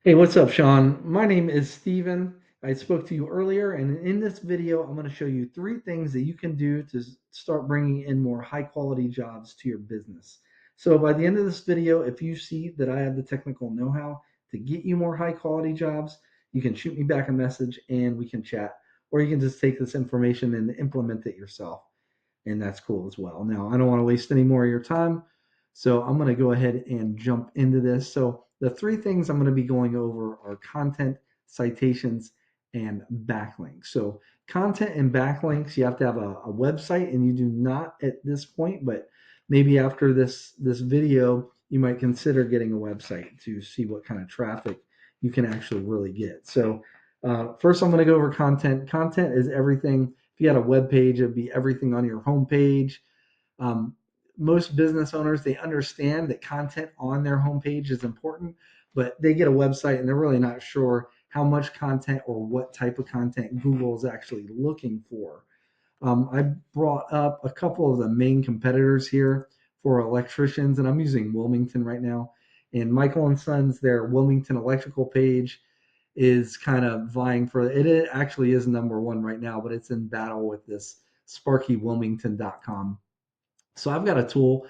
Hey, what's up, Sean? My name is Steven. I spoke to you earlier, and in this video, I'm going to show you three things that you can do to start bringing in more high quality jobs to your business. So, by the end of this video, if you see that I have the technical know how to get you more high quality jobs, you can shoot me back a message and we can chat, or you can just take this information and implement it yourself, and that's cool as well. Now, I don't want to waste any more of your time, so I'm going to go ahead and jump into this. So, the three things I'm going to be going over are content, citations, and backlinks. So, content and backlinks, you have to have a website, and you do not at this point, but maybe after this video, you might consider getting a website to see what kind of traffic you can actually really get. So, first, I'm going to go over content. Content is everything. If you had a web page, it'd be everything on your homepage. Um, Most business owners, they understand that content on their homepage is important, but they get a website and they're really not sure how much content or what type of content Google is actually looking for. I brought up a couple of the main competitors here for electricians, and I'm using Wilmington right now. And Michael and Sons, their Wilmington electrical page is kind of vying for it. It actually is number one right now, but it's in battle with this SparkyWilmington.com. So I've got a tool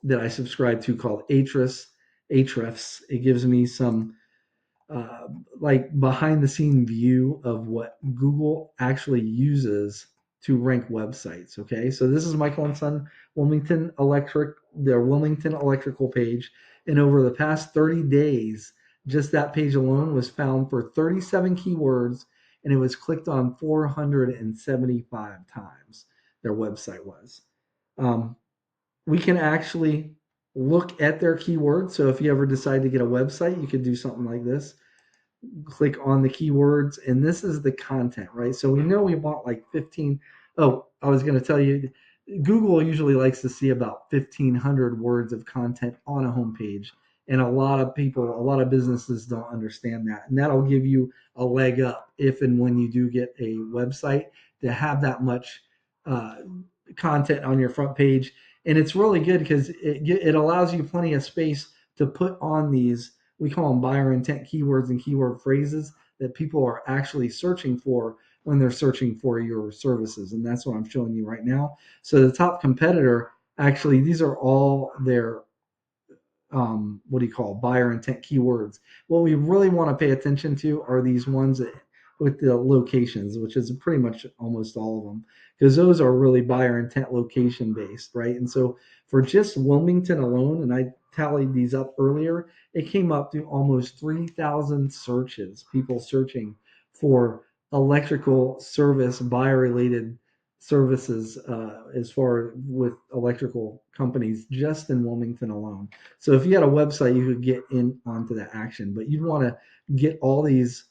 that I subscribe to called Ahrefs. It gives me some uh, like behind the scene view of what Google actually uses to rank websites. Okay, so this is Michael and Son their Wilmington Electrical page, and over the past 30 days, just that page alone was found for 37 keywords, and it was clicked on 475 times. Their website was. Um, we can actually look at their keywords. So if you ever decide to get a website, you could do something like this. Click on the keywords, and this is the content, right? So we know we want like 15. Oh, I was going to tell you, Google usually likes to see about 1,500 words of content on a homepage. And a lot of businesses don't understand that. And that'll give you a leg up if and when you do get a website to have that much uh, content on your front page. And it's really good because it allows you plenty of space to put on these, we call them buyer intent keywords and keyword phrases that people are actually searching for when they're searching for your services. And that's what I'm showing you right now. So the top competitor, actually, these are all their what do you call buyer intent keywords. What we really want to pay attention to are these ones that, with the locations, which is pretty much almost all of them, because those are really buyer intent location based, right? And so for just Wilmington alone, and I tallied these up earlier, it came up to almost 3,000 searches, people searching for electrical service buyer related services as far with electrical companies just in Wilmington alone. So if you had a website, you could get in onto that action, but you'd want to get all these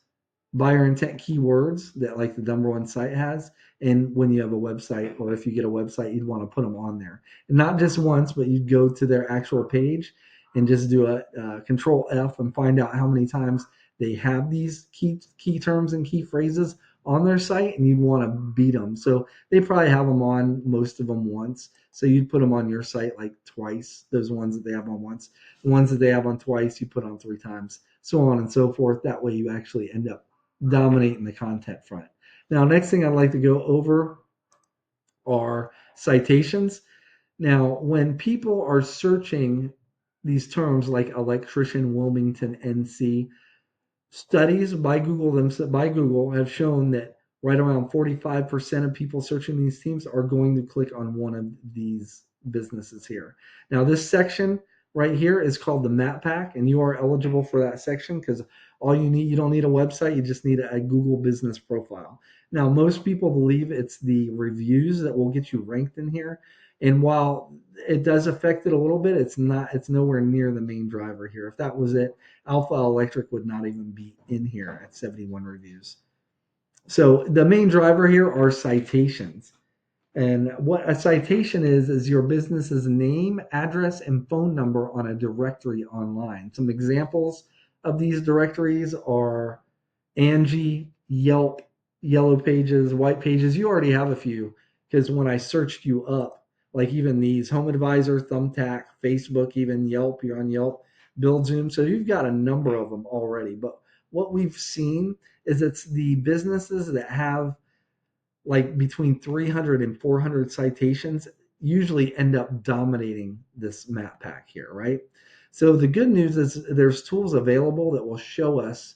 buyer intent keywords that like the number one site has. And when you have a website, or if you get a website, you'd want to put them on there, and not just once, but you'd go to their actual page and just do a control F and find out how many times they have these key terms and key phrases on their site, and you'd want to beat them. So they probably have them on most of them once. So you'd put them on your site like twice. Those ones that they have on once, the ones that they have on twice, you put on three times, so on and so forth. That way, you actually end up dominating the content front. Now, next thing I'd like to go over are citations. Now, when people are searching these terms like electrician Wilmington NC, studies by Google have shown that right around 45% of people searching these teams are going to click on one of these businesses here. Now, this section right here is called the map pack, and you are eligible for that section because you don't need a website, you just need a Google business profile. Now, most people believe it's the reviews that will get you ranked in here. And while it does affect it a little bit, it's nowhere near the main driver here. If that was it, Alpha Electric would not even be in here at 71 reviews. So the main driver here are citations. And what a citation is your business's name, address, and phone number on a directory online. Some examples of these directories are Angie, Yelp, Yellow Pages, White Pages. You already have a few because when I searched you up, like even these Home Advisor, Thumbtack, Facebook, even Yelp, you're on Yelp, Build Zoom. So you've got a number of them already. But what we've seen is it's the businesses that have like between 300 and 400 citations usually end up dominating this map pack here, right? So the good news is there's tools available that will show us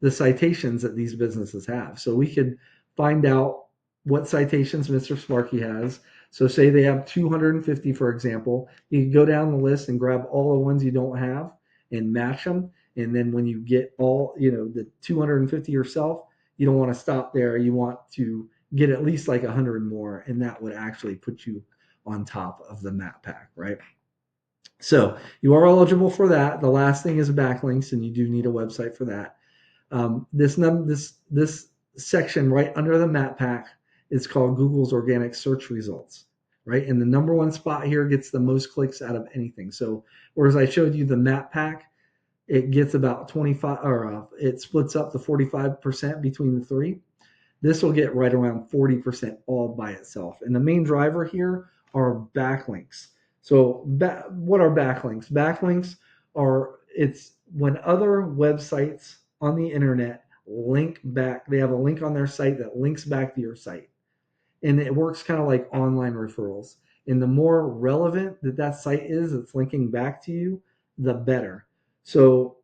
the citations that these businesses have. So we could find out what citations Mr. Sparky has. So say they have 250, for example, you can go down the list and grab all the ones you don't have and match them. And then when you get all, the 250 yourself, you don't want to stop there. You want to get at least like 100 more, and that would actually put you on top of the map pack, right? So you are eligible for that. The last thing is backlinks, and you do need a website for that. This section right under the map pack is called Google's organic search results, right? And the number one spot here gets the most clicks out of anything. So whereas I showed you the map pack, it gets about 25, or it splits up to 45% between the three. This will get right around 40% all by itself. And the main driver here are backlinks. So what are backlinks? Backlinks it's when other websites on the internet link back, they have a link on their site that links back to your site. And it works kind of like online referrals. And the more relevant that site is that's linking back to you, the better. So,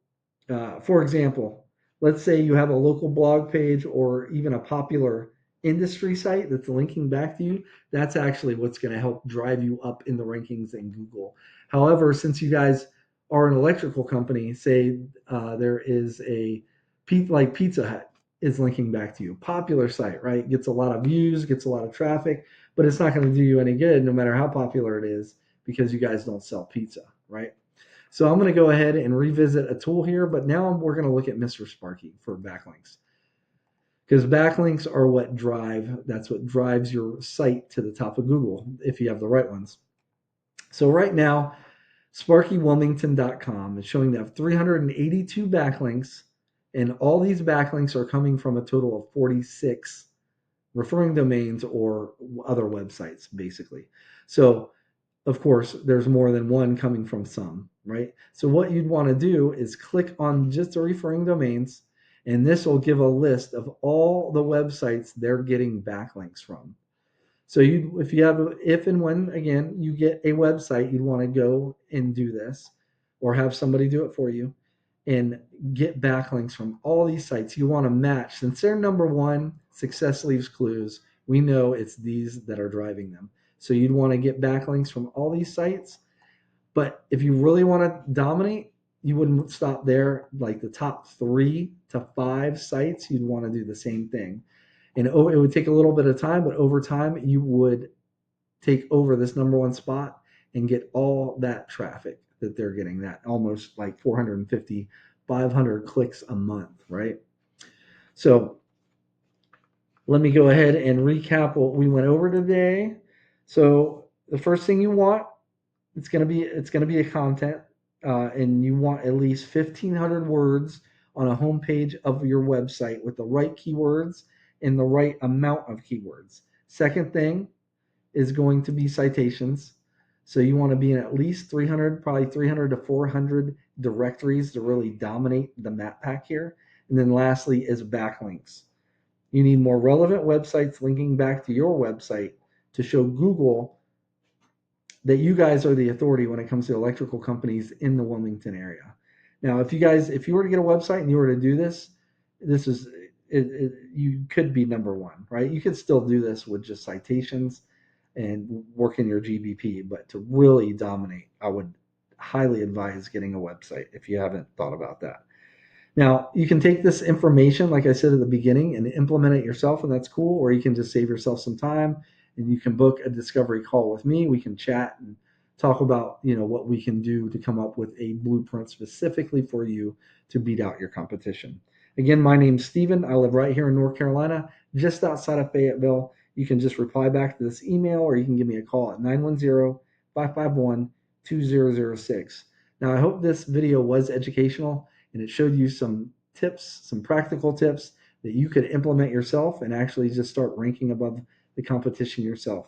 for example, let's say you have a local blog page or even a popular industry site that's linking back to you. That's actually what's going to help drive you up in the rankings in Google. However, since you guys are an electrical company, say there is like Pizza Hut is linking back to you. Popular site, right? Gets a lot of views, gets a lot of traffic, but it's not going to do you any good no matter how popular it is because you guys don't sell pizza, right? So I'm going to go ahead and revisit a tool here, but now we're going to look at Mr. Sparky for backlinks. Because backlinks are that's what drives your site to the top of Google if you have the right ones. So right now, SparkyWilmington.com is showing they have 382 backlinks, and all these backlinks are coming from a total of 46 referring domains or other websites, basically. So, of course, there's more than one coming from some, right? So what you'd want to do is click on just the referring domains, and this will give a list of all the websites they're getting backlinks from. So if and when, again, you get a website, you'd want to go and do this or have somebody do it for you and get backlinks from all these sites. You want to match. Since they're number one, success leaves clues. We know it's these that are driving them. So you'd want to get backlinks from all these sites. But if you really want to dominate, you wouldn't stop there. Like the top 3 to 5 sites, you'd want to do the same thing. And it would take a little bit of time, but over time, you would take over this number one spot and get all that traffic that they're getting, that almost like 450, 500 clicks a month, right? So let me go ahead and recap what we went over today. So the first thing you want, it's going to be a content, and you want at least 1,500 words on a homepage of your website with the right keywords and the right amount of keywords. Second thing is going to be citations. So you want to be in at least 300, probably 300 to 400 directories to really dominate the map pack here. And then lastly is backlinks. You need more relevant websites linking back to your website to show Google that you guys are the authority when it comes to electrical companies in the Wilmington area. Now, if you were to get a website and you were to do this is you could be number one, right? You could still do this with just citations and work in your GBP, but to really dominate, I would highly advise getting a website if you haven't thought about that. Now, you can take this information, like I said at the beginning, and implement it yourself, and that's cool, or you can just save yourself some time and you can book a discovery call with me. We can chat and talk about, what we can do to come up with a blueprint specifically for you to beat out your competition. Again, my name's Steven. I live right here in North Carolina, just outside of Fayetteville. You can just reply back to this email, or you can give me a call at 910-551-2006. Now, I hope this video was educational and it showed you some tips, some practical tips that you could implement yourself and actually just start ranking above the competition yourself.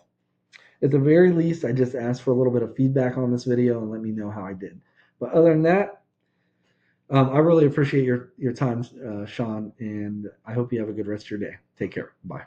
At the very least, I just asked for a little bit of feedback on this video and let me know how I did. But other than that, I really appreciate your time, Sean, and I hope you have a good rest of your day. Take care. Bye.